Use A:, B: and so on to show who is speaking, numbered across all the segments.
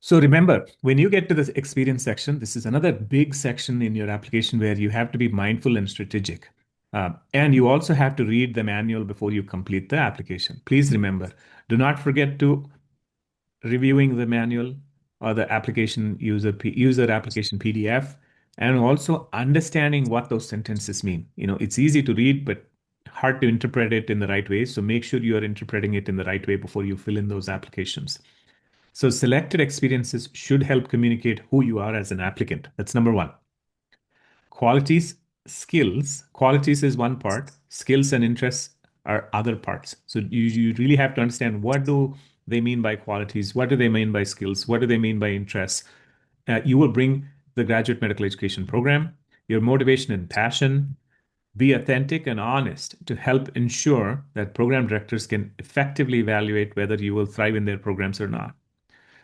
A: So remember, when you get to this experience section, this is another big section in your application where you have to be mindful and strategic. And you also have to read the manual before you complete the application. Please remember, do not forget to reviewing the manual or the application user application PDF, and also understanding what those sentences mean. It's easy to read, but hard to interpret it in the right way. So make sure you are interpreting it in the right way before you fill in those applications. So selected experiences should help communicate who you are as an applicant. That's number one. Qualities, skills. Qualities is one part. Skills and interests are other parts. So you really have to understand what do they mean by qualities? What do they mean by skills? What do they mean by interests? You will bring the graduate medical education program, your motivation and passion. Be authentic and honest to help ensure that program directors can effectively evaluate whether you will thrive in their programs or not.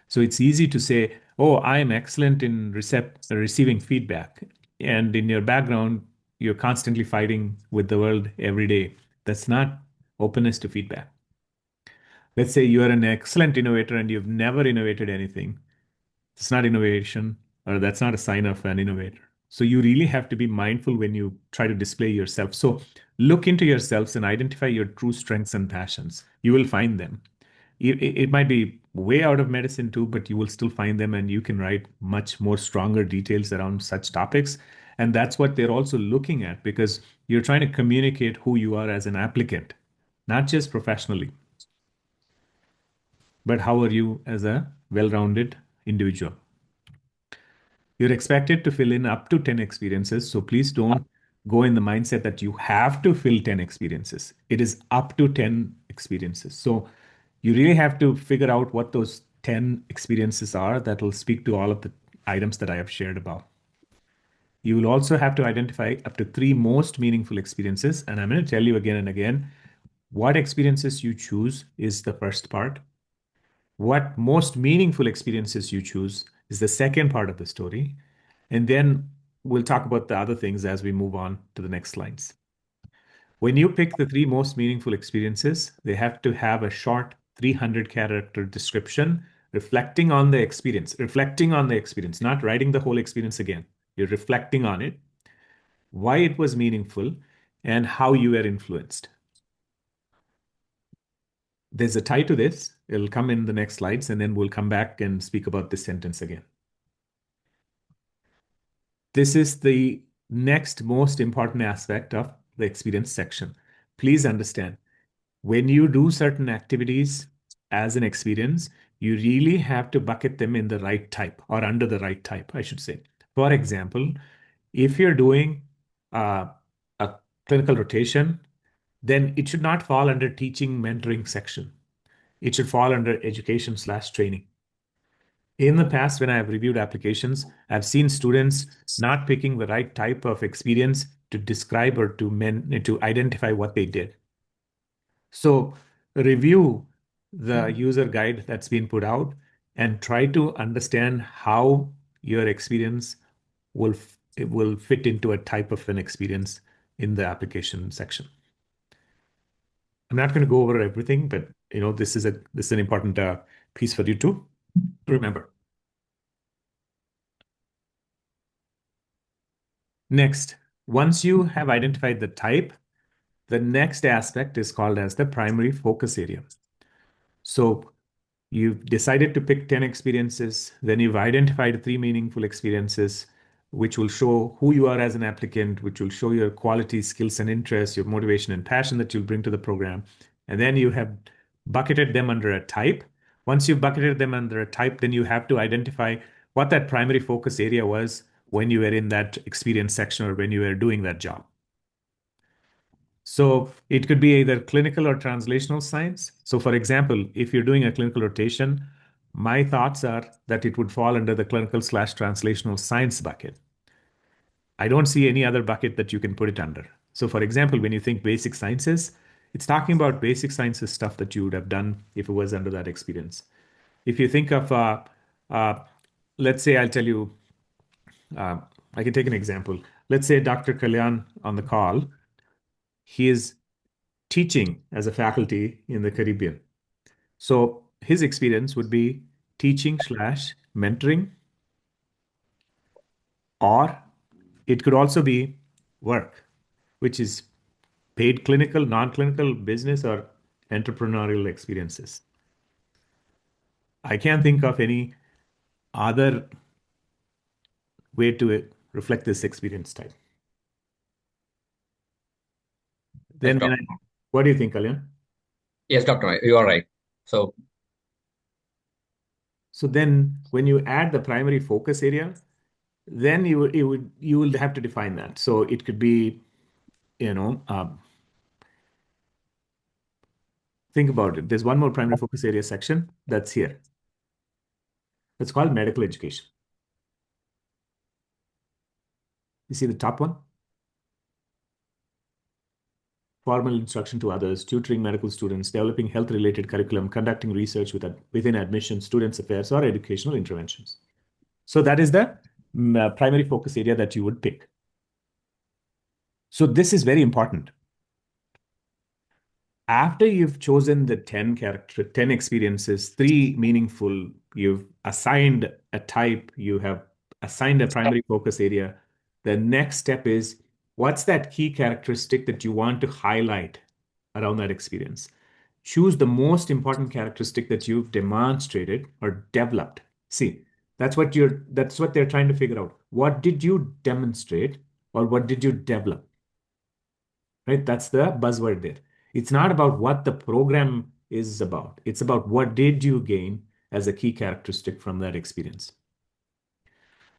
A: So it's easy to say, oh, I am excellent in receiving feedback. And in your background, you're constantly fighting with the world every day. That's not openness to feedback. Let's say you are an excellent innovator and you've never innovated anything. It's not innovation, or that's not a sign of an innovator. So you really have to be mindful when you try to display yourself. So look into yourselves and identify your true strengths and passions. You will find them. It might be way out of medicine too, but you will still find them and you can write much more stronger details around such topics. And that's what they're also looking at because you're trying to communicate who you are as an applicant, not just professionally, but how are you as a well-rounded individual. You're expected to fill in up to 10 experiences. So please don't go in the mindset that you have to fill 10 experiences. It is up to 10 experiences. So you really have to figure out what those 10 experiences are that will speak to all of the items that I have shared about. You will also have to identify up to three most meaningful experiences. And I'm going to tell you again and again, what experiences you choose is the first part. What most meaningful experiences you choose is the second part of the story. And then we'll talk about the other things as we move on to the next slides. When you pick the three most meaningful experiences, they have to have a short 300 character description reflecting on the experience, not writing the whole experience again. You're reflecting on it, why it was meaningful, and how you were influenced. There's a tie to this. It'll come in the next slides, and then we'll come back and speak about this sentence again. This is the next most important aspect of the experience section. Please understand, when you do certain activities as an experience, you really have to bucket them in the right type or under the right type, I should say. For example, if you're doing a clinical rotation, then it should not fall under teaching mentoring section. It should fall under education/training. In the past, when I have reviewed applications, I've seen students not picking the right type of experience to describe or to identify what they did. So review the user guide that's been put out and try to understand how your experience it will fit into a type of an experience in the application section. I'm not going to go over everything, but this is an important piece for you to remember. Next, once you have identified the type, the next aspect is called as the primary focus area. So you've decided to pick 10 experiences, then you've identified three meaningful experiences, which will show who you are as an applicant, which will show your qualities, skills, and interests, your motivation and passion that you'll bring to the program. And then you have bucketed them under a type. Once you've bucketed them under a type, then you have to identify what that primary focus area was when you were in that experience section or when you were doing that job. So it could be either clinical or translational science. So for example, if you're doing a clinical rotation, my thoughts are that it would fall under the clinical/translational science bucket. I don't see any other bucket that you can put it under. So for example, when you think basic sciences, it's talking about basic sciences stuff that you would have done if it was under that experience. If you think of, uh, let's say I'll tell you, uh, I can take an example. Let's say Dr. Kalyan on the call, he is teaching as a faculty in the Caribbean. So his experience would be teaching slash mentoring, or it could also be work, which is paid clinical, non-clinical, business, or entrepreneurial experiences. I can't think of any other way to reflect this experience type.
B: Yes,
A: Then,
B: doctor.
A: what do you think, Kalyan?
B: Yes, doctor. You are right. So,
A: So then, when you add the primary focus area, then you will have to define that. So it could be, you know, think about it. There's one more primary focus area section that's here. It's called medical education. You see the top one? Formal instruction to others, tutoring medical students, developing health-related curriculum, conducting research within admission, students' affairs, or educational interventions. So that is the primary focus area that you would pick. So this is very important. After you've chosen the 10 experiences, three meaningful, you've assigned a type, you have assigned a primary focus area. The next step is what's that key characteristic that you want to highlight around that experience? Choose the most important characteristic that you've demonstrated or developed. See, that's what they're trying to figure out. What did you demonstrate or what did you develop? Right? That's the buzzword there. It's not about what the program is about. It's about what did you gain as a key characteristic from that experience.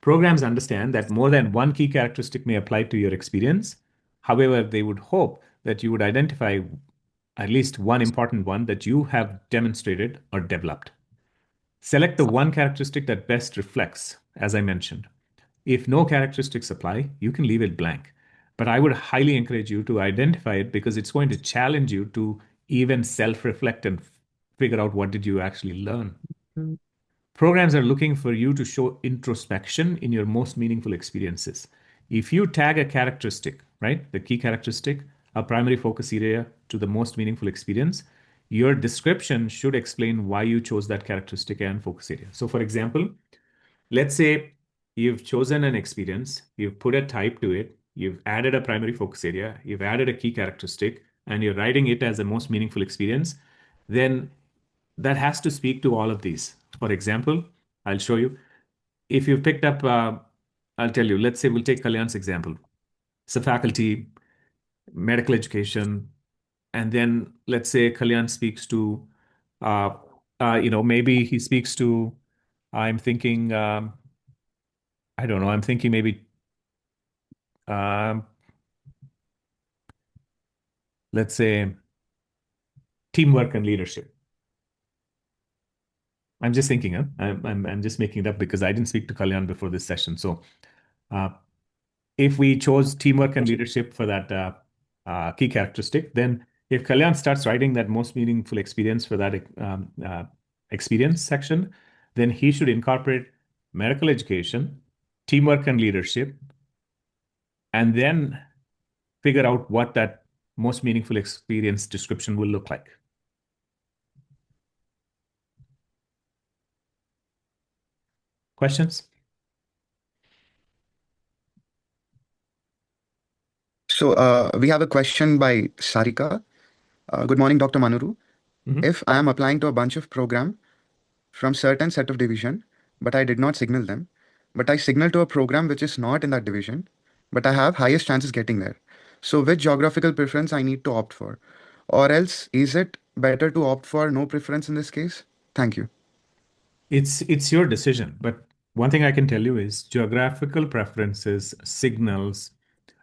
A: Programs understand that more than one key characteristic may apply to your experience. However, they would hope that you would identify at least one important one that you have demonstrated or developed. Select the one characteristic that best reflects, as I mentioned. If no characteristics apply, you can leave it blank. But I would highly encourage you to identify it because it's going to challenge you to even self-reflect and figure out what did you actually learn. Programs are looking for you to show introspection in your most meaningful experiences. If you tag a characteristic, right, the key characteristic, a primary focus area to the most meaningful experience, your description should explain why you chose that characteristic and focus area. So, for example, let's say you've chosen an experience, you've put a type to it, you've added a primary focus area, you've added a key characteristic, and you're writing it as the most meaningful experience, then that has to speak to all of these. For example, I'll show you. If you've picked up, I'll tell you, let's say we'll take Kalyan's example. So faculty, medical education, and then let's say Kalyan speaks to, uh, maybe he speaks to, I'm thinking, I don't know, I'm thinking maybe, um, let's say, teamwork and leadership. I'm just thinking, huh? I'm just making it up because I didn't speak to Kalyan before this session. So, uh, if we chose teamwork and leadership for that key characteristic, then if Kalyan starts writing that most meaningful experience for that experience section, then he should incorporate medical education, teamwork and leadership, and then figure out what that most meaningful experience description will look like. Questions?
C: So we have a question by Sarika. Good morning, Dr. Manuru.
A: Mhm.
C: If I am applying to a bunch of program from certain set of division, but I did not signal them, but I signal to a program which is not in that division, but I have highest chances getting there. So which geographical preference I need to opt for? Or else is it better to opt for no preference in this case? Thank you.
A: It's your decision, but one thing I can tell you is geographical preferences, signals,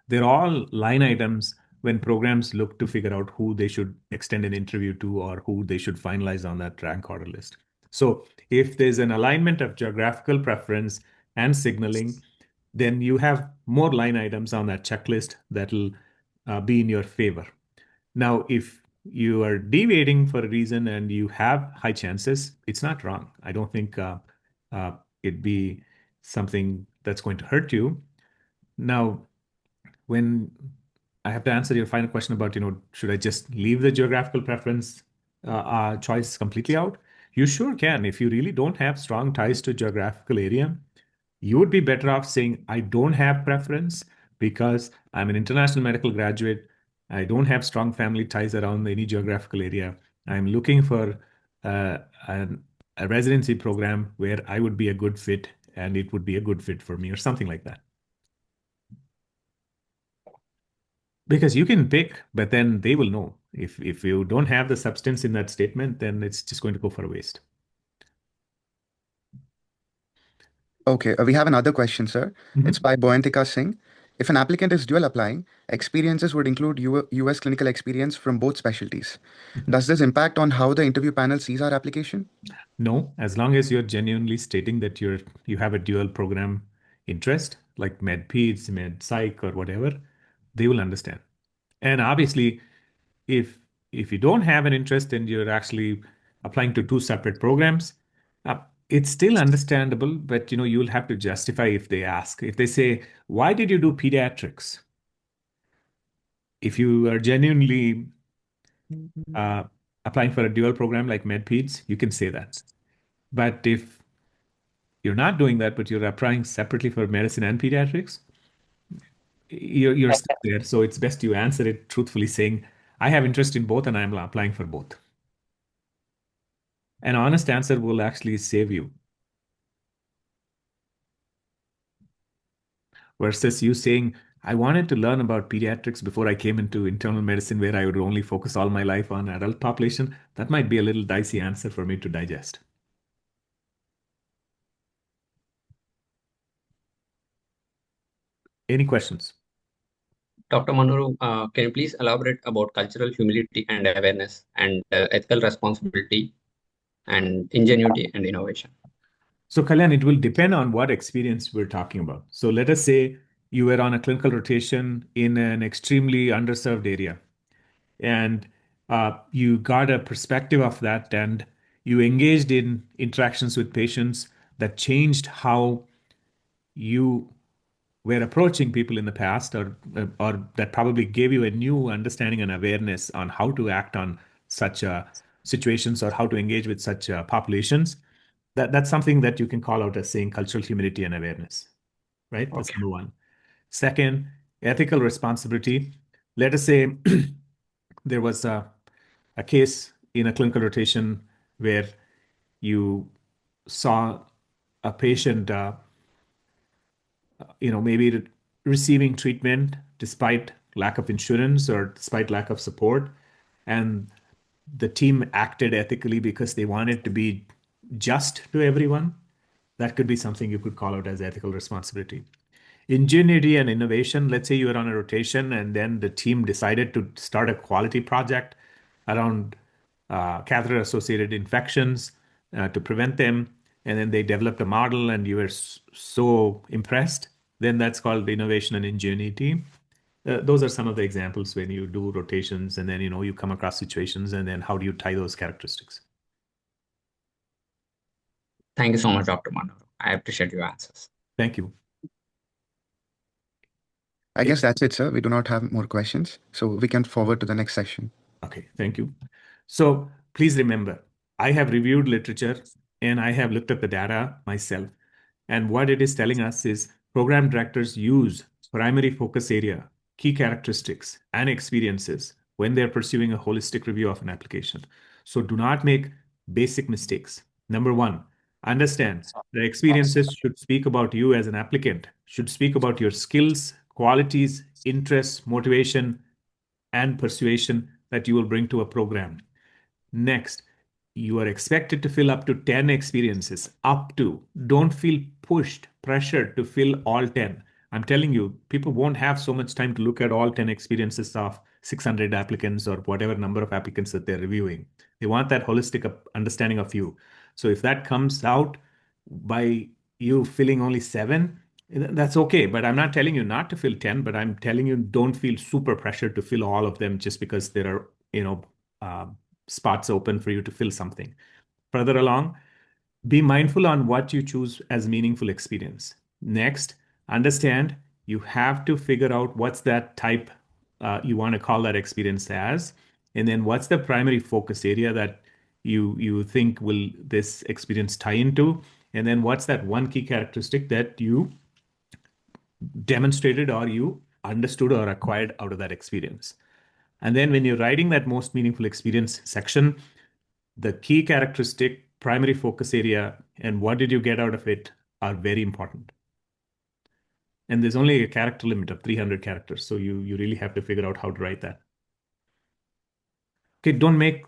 A: they're all line items when programs look to figure out who they should extend an interview to or who they should finalize on that rank order list. So if there's an alignment of geographical preference and signaling, then you have more line items on that checklist that'll be in your favor. Now, if you are deviating for a reason and you have high chances, it's not wrong. I don't think it'd be something that's going to hurt you. Now, when I have to answer your final question about, should I just leave the geographical preference choice completely out? You sure can. If you really don't have strong ties to geographical area, you would be better off saying, I don't have preference because I'm an international medical graduate. I don't have strong family ties around any geographical area. I'm looking for uh, an, a residency program where I would be a good fit and it would be a good fit for me, or something like that. Because you can pick, but then they will know. If you don't have the substance in that statement, then it's just going to go for a waste.
C: Okay, we have another question, sir. It's
A: Mhm.
C: by Boyantika Singh. If an applicant is dual applying, experiences would include US clinical experience from both specialties. Does this impact on how the interview panel sees our application?
A: No, as long as you're genuinely stating that you have a dual program interest, like med peds, med psych, or whatever, they will understand. And obviously, if if you don't have an interest and you're actually applying to two separate programs, uh, it's still understandable, but you'll have to justify if they ask. If they say, "Why did you do pediatrics?" If you are genuinely uh, applying for a dual program like med peds, you can say that. But if you're not doing that, but you're applying separately for medicine and pediatrics, you're still there. So it's best you answer it truthfully, saying, I have interest in both and I'm applying for both. An honest answer will actually save you versus you saying, I wanted to learn about pediatrics before I came into internal medicine, where I would only focus all my life on adult population. That might be a little dicey answer for me to digest. Any questions?
B: Dr. Manoru, can you please elaborate about cultural humility and awareness and ethical responsibility and ingenuity and innovation?
A: So, Kalyan, it will depend on what experience we're talking about. So, let us say you were on a clinical rotation in an extremely underserved area, and you got a perspective of that, and you engaged in interactions with patients that changed how you were approaching people in the past, or that probably gave you a new understanding and awareness on how to act on such situations or how to engage with such populations. That's something that you can call out as saying cultural humility and awareness, right? That's
B: Okay.
A: number one. Second, ethical responsibility. Let us say there was a case in a clinical rotation where you saw a patient, maybe receiving treatment despite lack of insurance or despite lack of support, and the team acted ethically because they wanted to be just to everyone. That could be something you could call out as ethical responsibility. Ingenuity and innovation. Let's say you were on a rotation and then the team decided to start a quality project around catheter associated infections to prevent them. And then they developed a model and you were so impressed. Then that's called innovation and ingenuity. Those are some of the examples when you do rotations and then you come across situations and then how do you tie those characteristics.
B: Thank you so much, Dr. Manoru. I appreciate your answers.
A: Thank you.
C: I guess that's it, sir. We do not have more questions, so we can forward to the next session.
A: Okay, thank you. So please remember, I have reviewed literature and I have looked at the data myself. And what it is telling us is program directors use primary focus area, key characteristics, and experiences when they're pursuing a holistic review of an application. So do not make basic mistakes. Number one, understand the experiences should speak about you as an applicant, should speak about your skills, qualities, interests, motivation, and persuasion that you will bring to a program. Next, you are expected to fill up to 10 experiences. Up to. Don't feel pushed, pressured to fill all 10. I'm telling you, people won't have so much time to look at all 10 experiences of 600 applicants or whatever number of applicants that they're reviewing. They want that holistic understanding of you. So if that comes out by you filling only 7, that's okay. But I'm not telling you not to fill 10, but I'm telling you don't feel super pressured to fill all of them just because there are, uh, spots open for you to fill something. Further along, be mindful on what you choose as meaningful experience. Next, understand you have to figure out what's that type you want to call that experience as, and then what's the primary focus area that you think will this experience tie into, and then what's that one key characteristic that you demonstrated or you understood or acquired out of that experience. And then when you're writing that most meaningful experience section, the key characteristic, primary focus area, and what did you get out of it are very important. And there's only a character limit of 300 characters, so you really have to figure out how to write that. Okay, don't make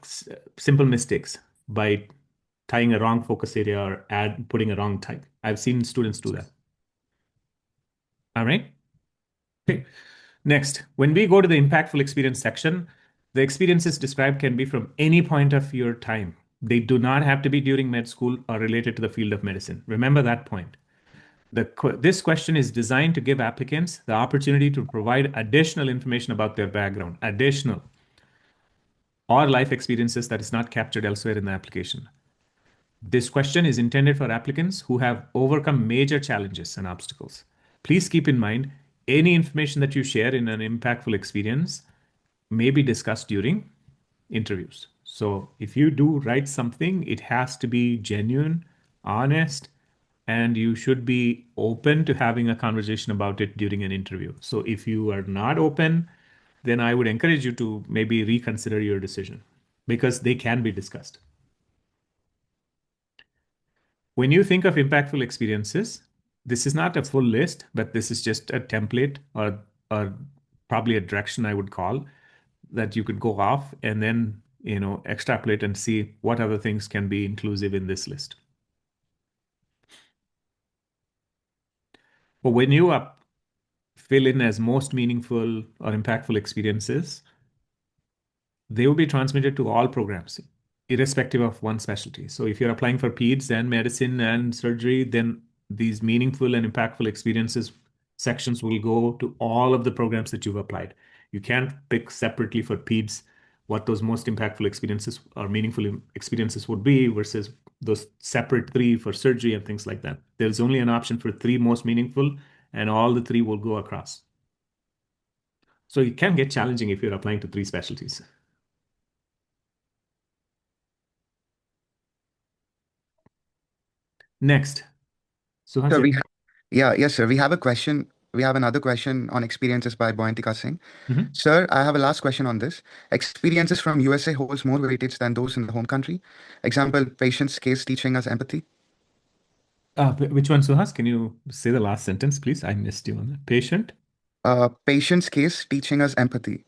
A: simple mistakes by tying a wrong focus area or putting a wrong type. I've seen students do that. All right. Okay. Next, when we go to the impactful experience section, the experiences described can be from any point of your time. They do not have to be during med school or related to the field of medicine. Remember that point. This question is designed to give applicants the opportunity to provide additional information about their background, additional or life experiences that is not captured elsewhere in the application. This question is intended for applicants who have overcome major challenges and obstacles. Please keep in mind any information that you share in an impactful experience may be discussed during interviews. So if you do write something, it has to be genuine, honest, and you should be open to having a conversation about it during an interview. So if you are not open, then I would encourage you to maybe reconsider your decision because they can be discussed. When you think of impactful experiences, this is not a full list, but this is just a template or probably a direction I would call that you could go off and then extrapolate and see what other things can be inclusive in this list. But when you fill in as most meaningful or impactful experiences, they will be transmitted to all programs, irrespective of one specialty. So if you're applying for peds and medicine and surgery, then these meaningful and impactful experiences sections will go to all of the programs that you've applied. You can't pick separately for peds what those most impactful experiences or meaningful experiences would be versus those separate 3 for surgery and things like that. There's only an option for 3 most meaningful, and all the 3 will go across. So it can get challenging if you're applying to 3 specialties. Next.
C: So
A: Suhas,
C: yes, sir. We have a question. We have another question on experiences by Boyantika Singh.
A: Mhm.
C: Sir, I have a last question on this. Experiences from USA holds more weightage than those in the home country. Example, patient's case teaching us empathy.
A: Which one, Suhas? Can you say the last sentence, please? I missed you on that.
C: Patient's case teaching us empathy.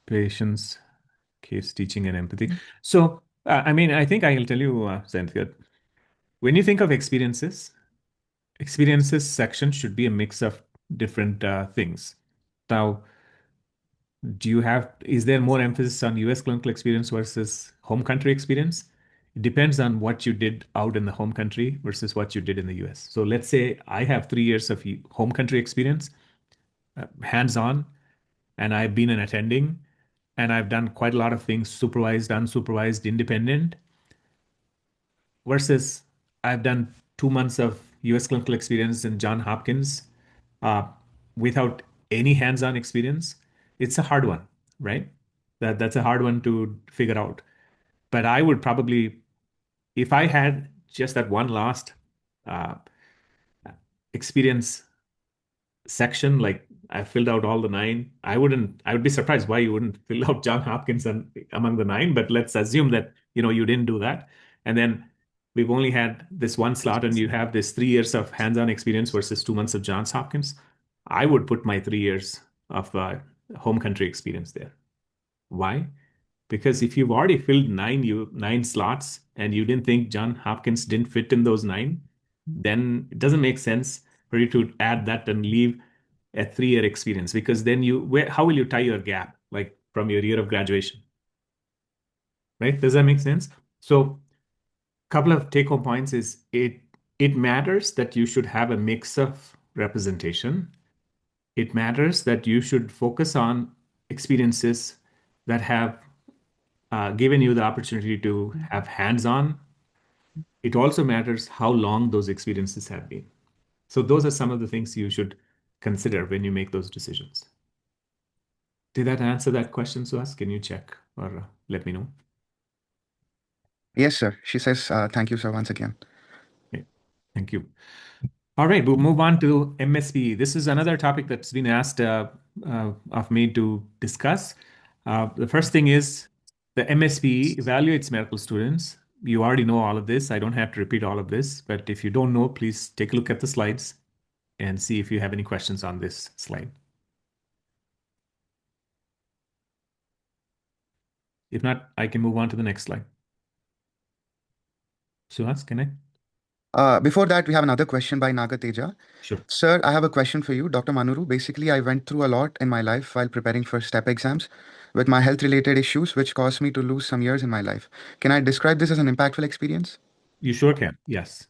A: Patience, case teaching, and empathy. So, I mean, I think I'll tell you, Zenthia, when you think of experiences section should be a mix of different things. Now, is there more emphasis on US clinical experience versus home country experience? It depends on what you did out in the home country versus what you did in the US. So let's say I have 3 years of home country experience, hands-on, and I've been an attending, and I've done quite a lot of things, supervised, unsupervised, independent, versus I've done 2 months of US clinical experience in John Hopkins uh, without any hands-on experience. It's a hard one, right? That's a hard one to figure out. But I would probably, if I had just that one last uh, experience section, like I filled out all the 9, I would be surprised why you wouldn't fill out John Hopkins among the 9, but let's assume that, you didn't do that. And then we've only had this one slot and you have this 3 years of hands-on experience versus 2 months of Johns Hopkins. I would put my 3 years of home country experience there. Why? Because if you've already filled 9 slots and you didn't think John Hopkins didn't fit in those 9, then it doesn't make sense for you to add that and leave a 3-year experience, because then how will you tie your gap, like from your year of graduation? Right? Does that make sense? So couple of take-home points is it matters that you should have a mix of representation. It matters that you should focus on experiences that have given you the opportunity to have hands-on. It also matters how long those experiences have been. So those are some of the things you should consider when you make those decisions. Did that answer that question, Suhas? Can you check or let me know?
C: Yes, sir. She says, thank you, sir, once again.
A: Okay, thank you. All right, we'll move on to MSP. This is another topic that's been asked of me to discuss. The first thing is the MSP evaluates medical students. You already know all of this. I don't have to repeat all of this, but if you don't know, please take a look at the slides and see if you have any questions on this slide. If not, I can move on to the next slide. Suhas, can I?
C: Before that, we have another question by Nagateja.
A: Sure.
C: Sir, I have a question for you, Dr. Manuru. Basically, I went through a lot in my life while preparing for STEP exams with my health related issues, which caused me to lose some years in my life. Can I describe this as an impactful experience?
A: You sure can. Yes.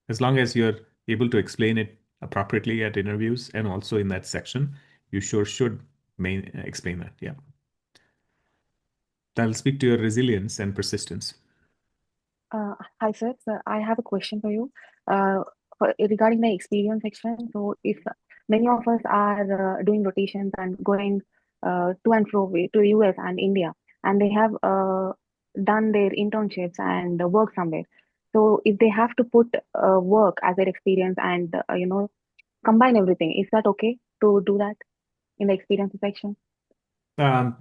A: As long as you're able to explain it appropriately at interviews and also in that section, you sure should explain that. Yeah. That'll speak to your resilience and persistence.
D: Hi, sir. Sir, I have a question for you uh, regarding the experience section. So, if many of us are doing rotations and going to and fro to US and India, and they have done their internships and work somewhere. So, if they have to put work as their experience and combine everything, is that okay to do that in the experience section?
A: Um,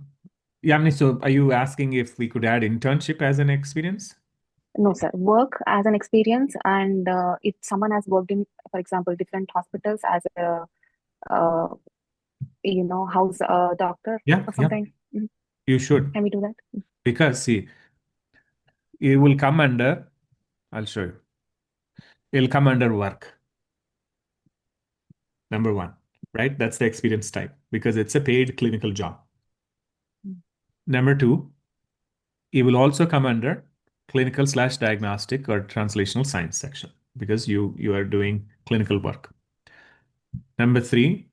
A: Yamini, so are you asking if we could add internship as an experience?
D: No, sir. Work as an experience, and if someone has worked in, for example, different hospitals as a uh, house doctor
A: Yeah,
D: or
A: yeah,
D: something.
A: you should.
D: Can we do that?
A: Because see, it will come under, I'll show you. It'll come under work, number one, right? That's the experience type because it's a paid clinical job.
D: Mm.
A: Number two, it will also come under clinical/diagnostic or translational science section because you are doing clinical work. Number three,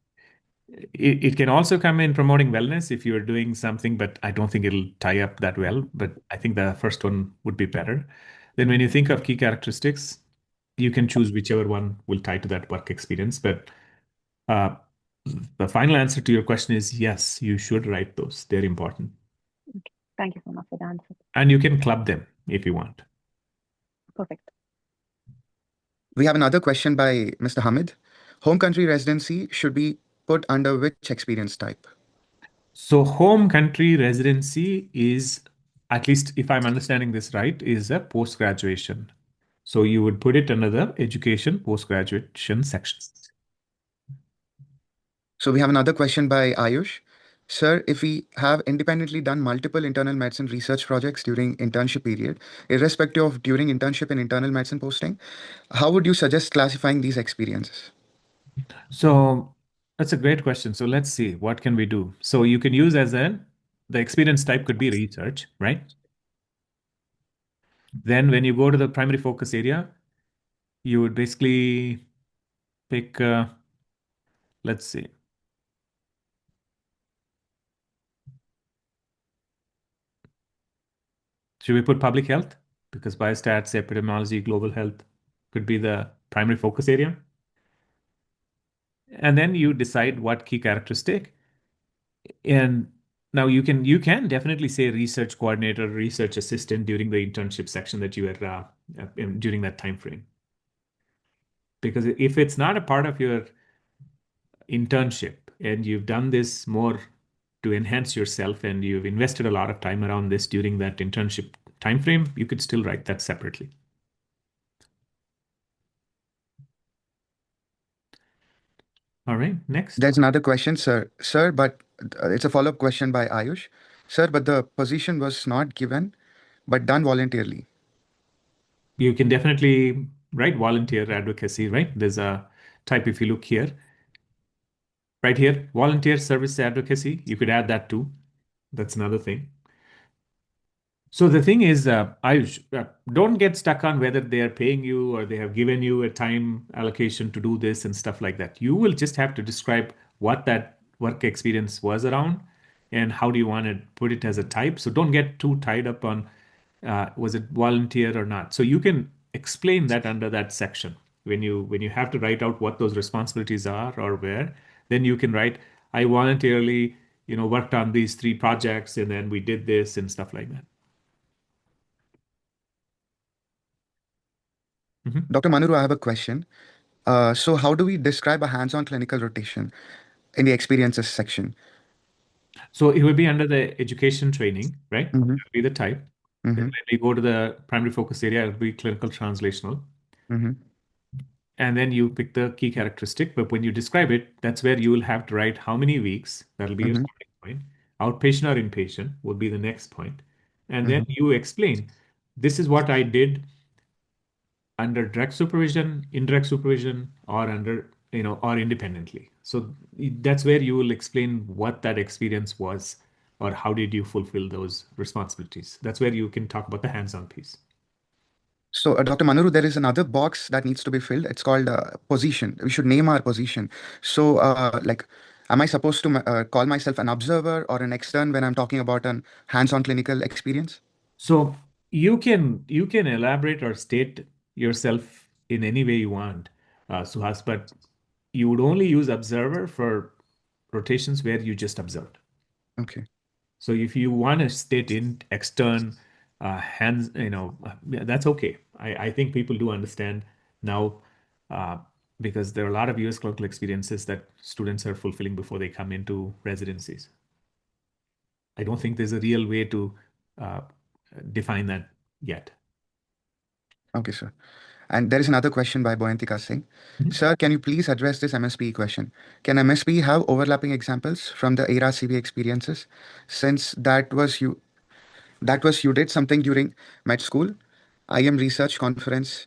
A: it can also come in promoting wellness if you're doing something, but I don't think it'll tie up that well. But I think the first one would be better. Then when you think of key characteristics, you can choose whichever one will tie to that work experience. But uh, the final answer to your question is yes, you should write those. They're important.
D: Okay. Thank you so much for the answer.
A: And you can club them if you want.
D: Perfect.
C: We have another question by Mr. Hamid. Home country residency should be put under which experience type?
A: So home country residency is, at least if I'm understanding this right, is a post-graduation. So you would put it under the education post-graduation section.
C: So we have another question by Ayush. Sir, if we have independently done multiple internal medicine research projects during internship period, irrespective of during internship and internal medicine posting, how would you suggest classifying these experiences?
A: So that's a great question. So let's see, what can we do? So you can use the experience type could be research, right? Then when you go to the primary focus area, you would basically pick, let's see. Should we put public health? Because biostats, epidemiology, global health could be the primary focus area. And then you decide what key characteristic. And now you can definitely say research coordinator, research assistant during the internship section that you were during that time frame. Because if it's not a part of your internship and you've done this more to enhance yourself and you've invested a lot of time around this during that internship time frame, you could still write that separately. All right, next.
C: There's another question, sir. Sir, but it's a follow-up question by Ayush. Sir, but the position was not given, but done voluntarily.
A: You can definitely write volunteer advocacy, right? There's a type if you look here. Right here, volunteer service advocacy. You could add that too. That's another thing. So the thing is, don't get stuck on whether they are paying you or they have given you a time allocation to do this and stuff like that. You will just have to describe what that work experience was around and how do you want to put it as a type. So don't get too tied up on was it volunteer or not. So you can explain that under that section when you have to write out what those responsibilities are or where. Then you can write, I voluntarily worked on these 3 projects and then we did this and stuff like that. Mhm.
C: Dr. Manuru, I have a question. So how do we describe a hands-on clinical rotation in the experiences section?
A: So it will be under the education training, right? That
C: Mm-hmm.
A: will be the type. Then
C: Mm-hmm.
A: when we go to the primary focus area, it will be clinical translational.
C: Mm-hmm.
A: And then you pick the key characteristic. But when you describe it, that's where you will have to write how many weeks. That'll be your
C: Mm-hmm.
A: starting point. Outpatient or inpatient would be the next point. And then
C: Mm-hmm.
A: you explain, this is what I did under direct supervision, indirect supervision, or under, or independently. So that's where you will explain what that experience was or how did you fulfill those responsibilities. That's where you can talk about the hands-on piece.
C: So, Dr. Manuru, there is another box that needs to be filled. It's called position. We should name our position. So, am I supposed to call myself an observer or an extern when I'm talking about an hands-on clinical experience?
A: So you can elaborate or state yourself in any way you want, Suhas, but you would only use observer for rotations where you just observed.
C: Okay.
A: So if you want to state in extern hands, yeah, that's okay. I think people do understand now uh, because there are a lot of US clinical experiences that students are fulfilling before they come into residencies. I don't think there's a real way to uh, define that yet.
C: Okay, sir. And there is another question by Boyantika Singh.
A: Mhm.
C: Sir, can you please address this MSP question? Can MSP have overlapping examples from the ERAS CV experiences? Since that was you did something during med school, IM research conference,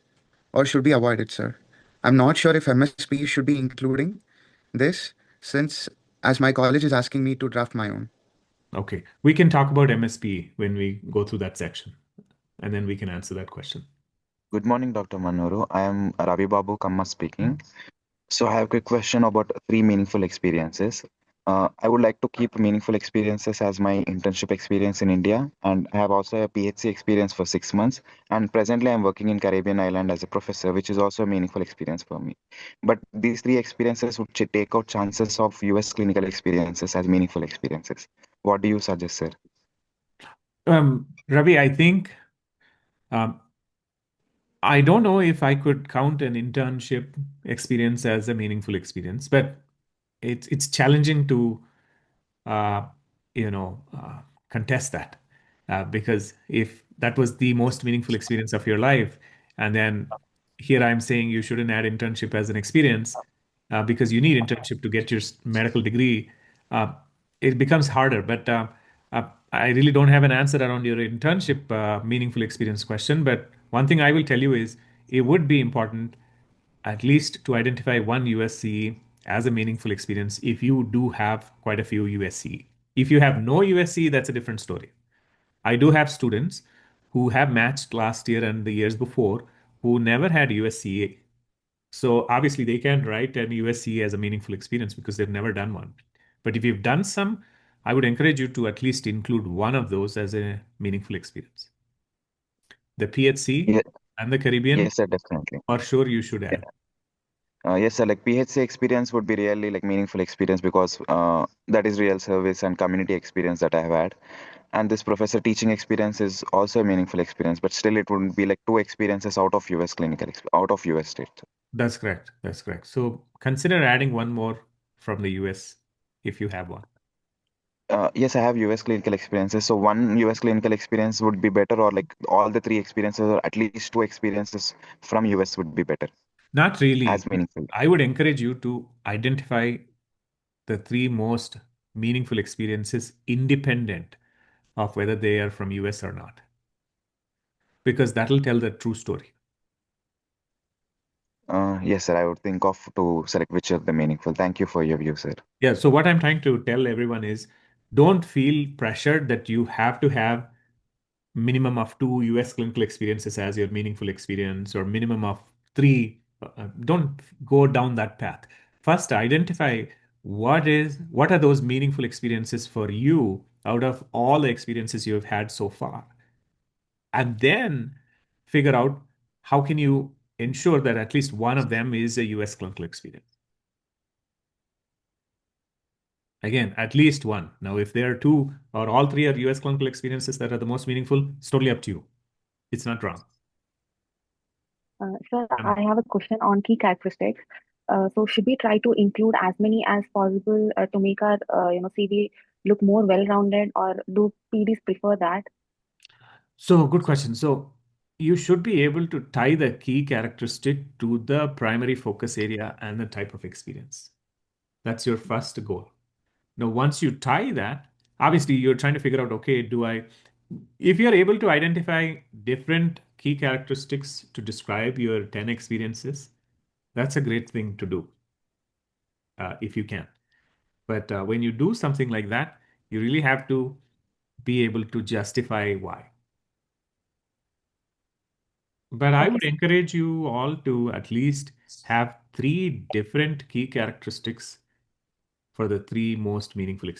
C: or should be avoided, sir? I'm not sure if MSP should be including this since as my college is asking me to draft my own.
A: Okay. We can talk about MSP when we go through that section, and then we can answer that question.
E: Good morning, Dr. Manoru. I am Ravi Babu Kamma speaking. So I have a quick question about three meaningful experiences. I would like to keep meaningful experiences as my internship experience in India, and I have also a PhD experience for 6 months. And presently, I'm working in Caribbean island as a professor, which is also a meaningful experience for me. But these three experiences would take out chances of US clinical experiences as meaningful experiences. What do you suggest, sir?
A: Ravi, I think um, I don't know if I could count an internship experience as a meaningful experience, but it's challenging to uh, you know uh, contest that because if that was the most meaningful experience of your life, and then here I'm saying you shouldn't add internship as an experience because you need internship to get your medical degree, uh, it becomes harder. But I really don't have an answer around your internship meaningful experience question. But one thing I will tell you is it would be important at least to identify one USC as a meaningful experience if you do have quite a few USC. If you have no USC, that's a different story. I do have students who have matched last year and the years before who never had USC. So obviously they can't write an USC as a meaningful experience because they've never done one. But if you've done some, I would encourage you to at least include one of those as a meaningful experience. The PHC
E: Ye-
A: and the Caribbean,
E: Yes, sir, definitely.
A: for sure you should add.
E: Yes, sir. Like PHC experience would be really like meaningful experience because that is real service and community experience that I have had. And this professor teaching experience is also a meaningful experience, but still it wouldn't be like two experiences out of US out of US state.
A: That's correct. That's correct. So consider adding one more from the US if you have one.
E: Yes, I have US clinical experiences. So one US clinical experience would be better, or like all the three experiences, or at least two experiences from US would be better
A: Not really,
E: as
A: but
E: meaningful.
A: I would encourage you to identify the three most meaningful experiences independent of whether they are from US or not, because that'll tell the true story.
E: Yes, sir. I would think of to select which are the meaningful. Thank you for your view, sir.
A: Yeah, so what I'm trying to tell everyone is don't feel pressured that you have to have minimum of two US clinical experiences as your meaningful experience or minimum of three. Don't go down that path. First, identify what are those meaningful experiences for you out of all the experiences you have had so far. And then figure out how can you ensure that at least one of them is a US clinical experience. Again, at least one. Now, if there are two or all three are US clinical experiences that are the most meaningful, it's totally up to you. It's not wrong.
D: Sir,
A: Um,
D: I have a question on key characteristics. So should we try to include as many as possible to make our CV look more well-rounded, or do PDs prefer that?
A: So good question. So you should be able to tie the key characteristic to the primary focus area and the type of experience. That's your first goal. Now, once you tie that, obviously you're trying to figure out, okay, if you're able to identify different key characteristics to describe your 10 experiences, that's a great thing to do, if you can. But when you do something like that, you really have to be able to justify why. But I
D: Okay,
A: would encourage you all to at least have three different key characteristics for the three most meaningful experiences.